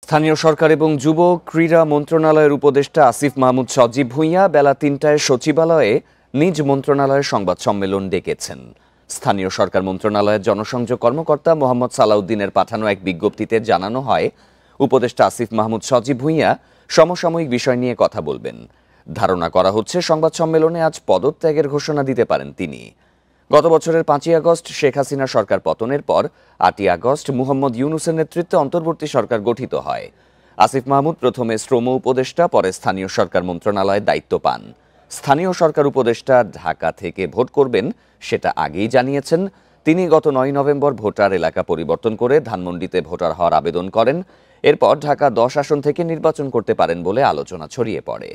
স্থানীয় সরকার এবং যুব ক্রীড়া মন্ত্রণালয়ের উপদেষ্টা আসিফ মাহমুদ সজীব ভূঁইয়া বেলা ৩টায় সচিবালয়ে নিজ মন্ত্রণালয়ের সংবাদ সম্মেলন ডেকেছেন। স্থানীয় সরকার মন্ত্রণালয়ের জনসংযোগ কর্মকর্তা মোহাম্মদ সালাউদ্দিনের পাঠানো এক বিজ্ঞপ্তিতে জানানো হয়, উপদেষ্টা আসিফ মাহমুদ সজীব ভূঁইয়া সমসাময়িক বিষয় নিয়ে কথা বলবেন। ধারণা করা হচ্ছে সংবাদ সম্মেলনে আজ পদত্যাগের ঘোষণা দিতে পারেন তিনি। গত বছরের ৫ই আগস্ট শেখ হাসিনা সরকার পতনের পর ৮ই আগস্ট মুহম্মদ ইউনূসের নেতৃত্বে অন্তর্বর্তী সরকার গঠিত হয়। আসিফ মাহমুদ প্রথমে শ্রম উপদেষ্টা, পরে স্থানীয় সরকার মন্ত্রণালয়ের দায়িত্ব পান। স্থানীয় সরকার উপদেষ্টা ঢাকা থেকে ভোট করবেন সেটা আগেই জানিয়েছেন। তিনি গত ৯ নভেম্বর ভোটার এলাকা পরিবর্তন করে ধানমন্ডিতে ভোটার হওয়ার আবেদন করেন। এরপর ঢাকা ১০ আসন থেকে নির্বাচন করতে পারেন বলে আলোচনা ছড়িয়ে পড়ে।